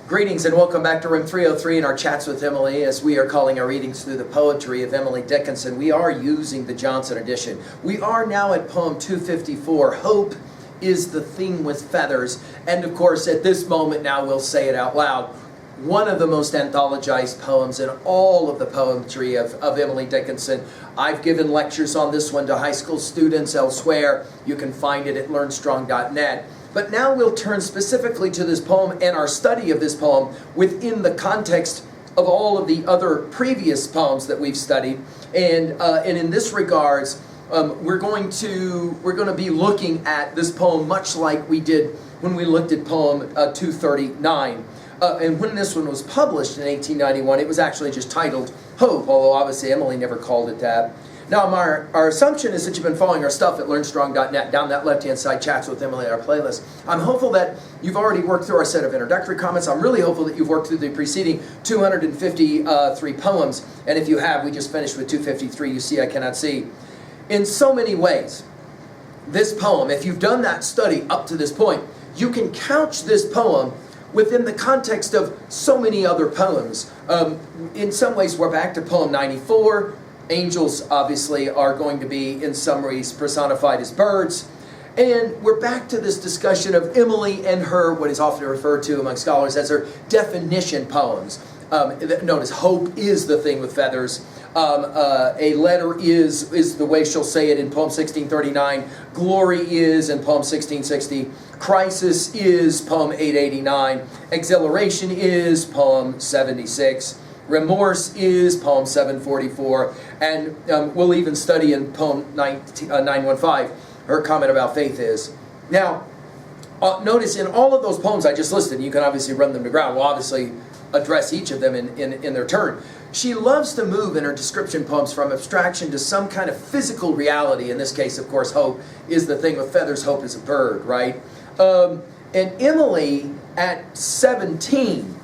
Greetings and welcome back to Room 303 in our Chats with Emily, as we are calling our readings through the poetry of Emily Dickinson. We are using the Johnson edition. We are now at poem 254, Hope is the Thing with Feathers. And of course, at this moment now, we'll say it out loud, one of the most anthologized poems in all of the poetry of Emily Dickinson. I've given lectures on this one to high school students elsewhere. You can find it at learnstrong.net. But now we'll turn specifically to this poem and our study of this poem within the context of all of the other previous poems that we've studied. And in this regards, we're going to be looking at this poem much like we did when we looked at poem 239. And when this one was published in 1891, it was actually just titled Hope, although obviously Emily never called it that. Now, our assumption is that you've been following our stuff at learnstrong.net, down that left-hand side, Chats with Emily, our playlist. I'm hopeful that you've already worked through our set of introductory comments. I'm really hopeful that you've worked through the preceding 253 poems. And if you have, we just finished with 253, You See, I Cannot See. In so many ways, this poem, if you've done that study up to this point, you can couch this poem within the context of so many other poems. In some ways, we're back to poem 94. Angels, obviously, are going to be, in some ways, personified as birds. And we're back to this discussion of Emily and her, what is often referred to among scholars as her definition poems. Known as Hope is the Thing with Feathers. A letter is the way she'll say it in poem 1639. Glory is in poem 1660. Crisis is poem 889. Exhilaration is poem 76. Remorse is poem 744, and we'll even study in poem 915, her comment about faith is. Now, notice in all of those poems I just listed, you can obviously run them to ground, we'll obviously address each of them in their turn. She loves to move in her description poems from abstraction to some kind of physical reality. In this case, of course, hope is the thing with feathers, hope is a bird, right? And Emily, at 17,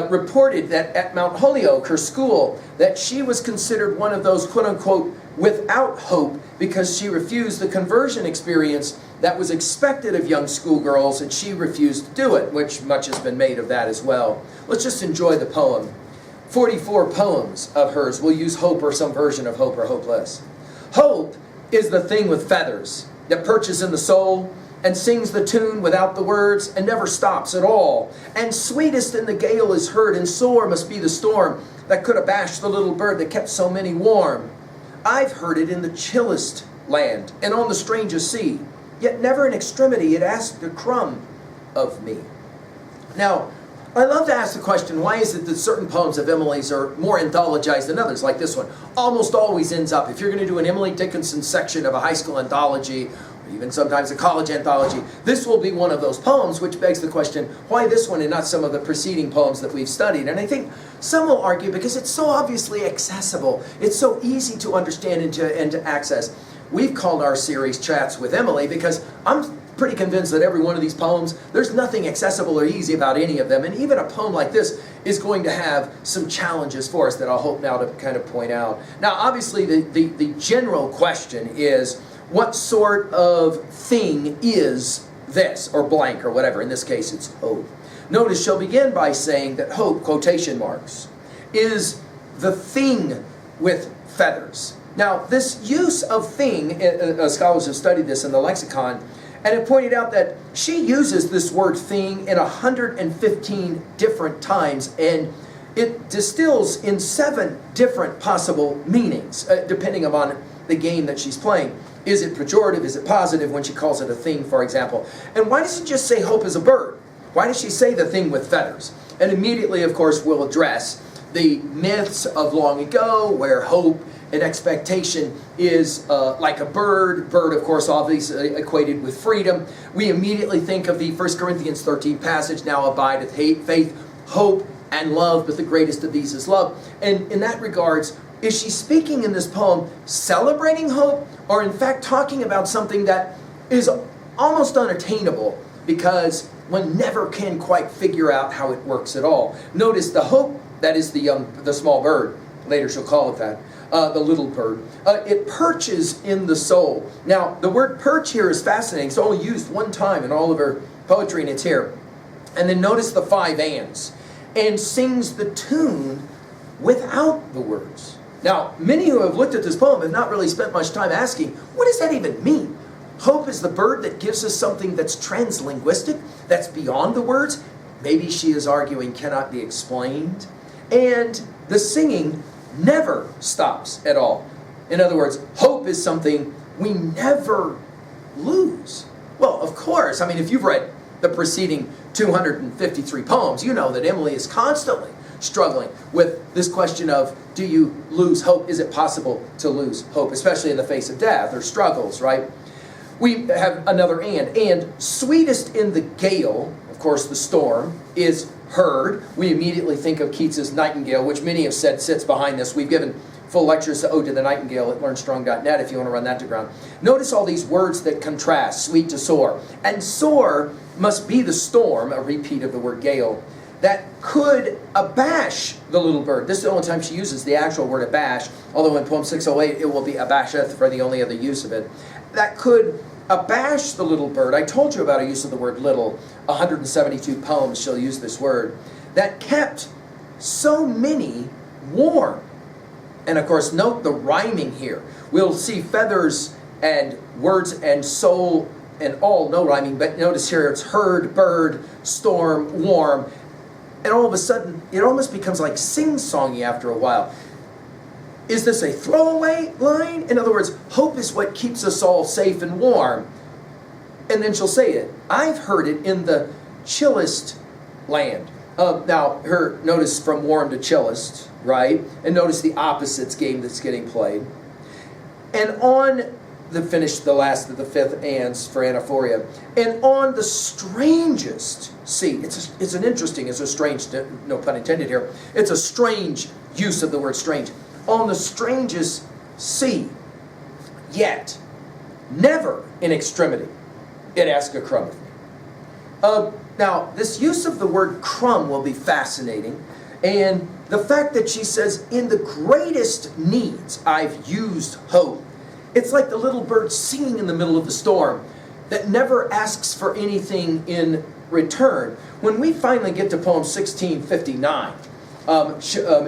reported that at Mount Holyoke, her school, that she was considered one of those quote-unquote without hope because she refused the conversion experience that was expected of young schoolgirls, and she refused to do it, which much has been made of that as well. Let's just enjoy the poem. 44 poems of hers will use hope or some version of hope or hopeless. Hope is the thing with feathers that perches in the soul and sings the tune without the words, and never stops at all. And sweetest in the gale is heard, and sore must be the storm that could abash the little bird that kept so many warm. I've heard it in the chillest land, and on the strangest sea, yet never in extremity it asked a crumb of me. Now, I love to ask the question, why is it that certain poems of Emily's are more anthologized than others, like this one? Almost always ends up, if you're going to do an Emily Dickinson section of a high school anthology, even sometimes a college anthology, this will be one of those poems, which begs the question, why this one and not some of the preceding poems that we've studied? And I think some will argue because it's so obviously accessible, it's so easy to understand and to access. We've called our series Chats with Emily because I'm pretty convinced that every one of these poems, there's nothing accessible or easy about any of them, and even a poem like this is going to have some challenges for us that I'll hope now to kind of point out. Now, obviously, the general question is, what sort of thing is this, or blank, or whatever? In this case, it's hope. Notice she'll begin by saying that hope, quotation marks, is the thing with feathers. Now, this use of thing, scholars have studied this in the lexicon, and have pointed out that she uses this word thing in 115 different times, and it distills in 7 different possible meanings, depending upon the game that she's playing. Is it pejorative? Is it positive when she calls it a thing, for example? And why does she just say hope is a bird? Why does she say the thing with feathers? And immediately, of course, we'll address the myths of long ago, where hope and expectation is like a bird. Bird, of course, obviously equated with freedom. We immediately think of the 1 Corinthians 13 passage, now abideth faith, hope, and love, but the greatest of these is love. And in that regards, is she speaking in this poem celebrating hope, or in fact talking about something that is almost unattainable because one never can quite figure out how it works at all? Notice the hope, that is the small bird, later she'll call it that, the little bird, it perches in the soul. Now, the word perch here is fascinating. It's only used one time in all of her poetry, and it's here. And then notice the 5 ands. and sings the tune without the words. Now, many who have looked at this poem have not really spent much time asking, what does that even mean? Hope is the bird that gives us something that's translinguistic, that's beyond the words. Maybe she is arguing cannot be explained. And the singing never stops at all. In other words, hope is something we never lose. Well, of course, I mean, if you've read the preceding 253 poems, you know that Emily is constantly struggling with this question of, do you lose hope? Is it possible to lose hope, especially in the face of death or struggles, right? We have another and sweetest in the gale, of course, the storm, is heard. We immediately think of Keats's Nightingale, which many have said sits behind this. We've given full lectures to Ode to the Nightingale at learnstrong.net if you want to run that to ground. Notice all these words that contrast, sweet to sore. And sore must be the storm, a repeat of the word gale, that could abash the little bird. This is the only time she uses the actual word abash, although in poem 608 it will be abasheth for the only other use of it. That could abash the little bird. I told you about a use of the word little. 172 poems she'll use this word. That kept so many warm. And of course, note the rhyming here. We'll see feathers and words and soul and all no rhyming, but notice here it's heard, bird, storm, warm. And all of a sudden, it almost becomes like sing-songy after a while. Is this a throwaway line? In other words, hope is what keeps us all safe and warm. And then she'll say it. I've heard it in the chillest land. Now, notice from warm to chillest, right? And notice the opposites game that's getting played. And on the last of the fifth ands for anaphoria. And on the strangest sea, it's a strange, no pun intended here, it's a strange use of the word strange. On the strangest sea, yet never in extremity, it ask a crumb of me. Now, this use of the word crumb will be fascinating, and the fact that she says, in the greatest needs, I've used hope. It's like the little bird singing in the middle of the storm that never asks for anything in return. When we finally get to poem 1659,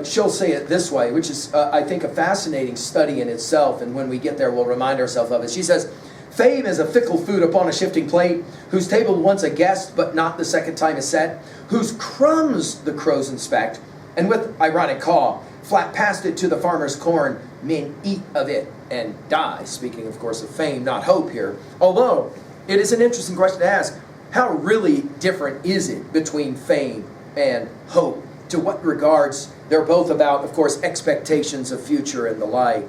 she'll say it this way, which is, I think, a fascinating study in itself, and when we get there, we'll remind ourselves of it. She says, fame is a fickle food upon a shifting plate, whose table once a guest, but not the second time is set, whose crumbs the crows inspect, and with ironic caw, flat past it to the farmer's corn, men eat of it and die. Speaking, of course, of fame, not hope here. Although, it is an interesting question to ask, how really different is it between fame and hope? To what regards they're both about, of course, expectations of future and the like.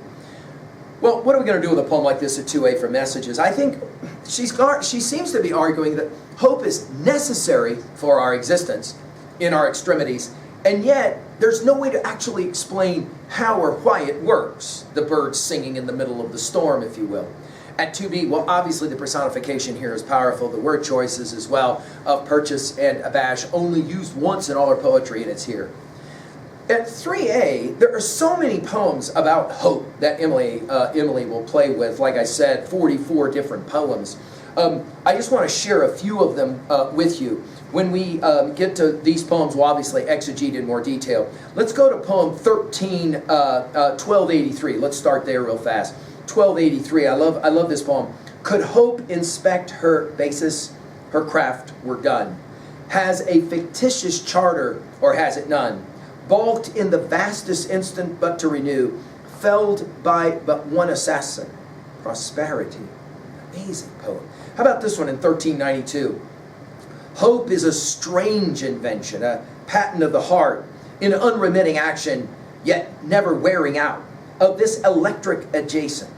Well, what are we going to do with a poem like this at 2A for messages? I think she seems to be arguing that hope is necessary for our existence in our extremities, and yet there's no way to actually explain how or why it works. The bird singing in the middle of the storm, if you will. At 2B, well, obviously the personification here is powerful. The word choices as well of purchase and abash, only used once in all her poetry, and it's here. At 3A, there are so many poems about hope that Emily will play with. Like I said, 44 different poems. I just want to share a few of them with you. When we get to these poems, we'll obviously exegete in more detail. Let's go to poem 1283. Let's start there real fast. 1283. I love this poem. Could hope inspect her basis, her craft were done. Has a fictitious charter, or has it none? Balked in the vastest instant but to renew, felled by but one assassin. Prosperity. Amazing poem. How about this one in 1392? Hope is a strange invention, a patent of the heart, in unremitting action, yet never wearing out. Of this electric adjacent,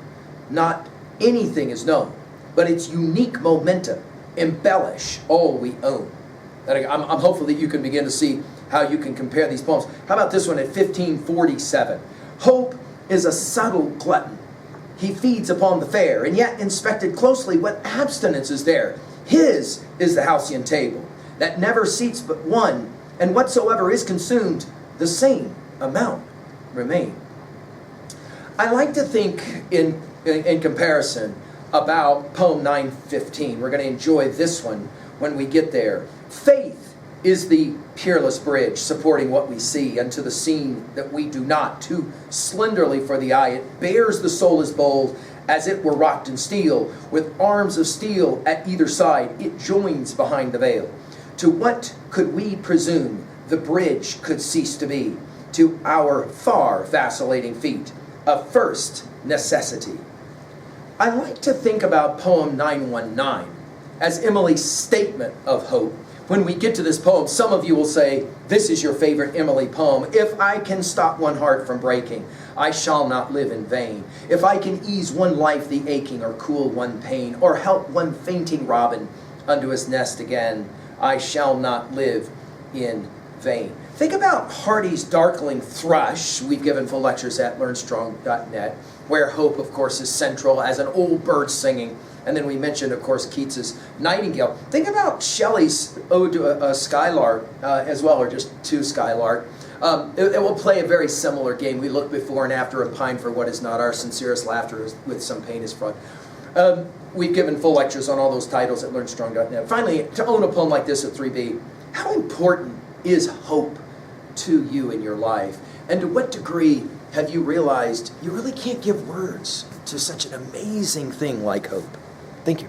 not anything is known, but its unique momentum embellish all we own. And I'm hopeful that you can begin to see how you can compare these poems. How about this one at 1547? Hope is a subtle glutton. He feeds upon the fair, and yet inspected closely what abstinence is there. His is the halcyon table, that never seats but one, and whatsoever is consumed, the same amount remain. I like to think in comparison about poem 915. We're going to enjoy this one when we get there. Faith is the peerless bridge supporting what we see unto the scene that we do not. Too slenderly for the eye, it bears the soul as bold as it were wrought in steel. With arms of steel at either side, it joins behind the veil. To what could we presume the bridge could cease to be? To our far vacillating feet, a first necessity. I like to think about poem 919 as Emily's statement of hope. When we get to this poem, some of you will say, this is your favorite Emily poem. If I can stop one heart from breaking, I shall not live in vain. If I can ease one life the aching, or cool one pain, or help one fainting robin unto his nest again, I shall not live in vain. Think about Hardy's Darkling Thrush. We've given full lectures at learnstrong.net, where hope, of course, is central as an old bird singing. And then we mentioned, of course, Keats's Nightingale. Think about Shelley's Ode to a Skylark as well, or just to Skylark. It will play a very similar game. We look before and after and pine for what is not. Our sincerest laughter is with some pain is fraught. We've given full lectures on all those titles at learnstrong.net. Finally, to own a poem like this at 3B, how important is hope to you in your life? And to what degree have you realized you really can't give words to such an amazing thing like hope? Thank you.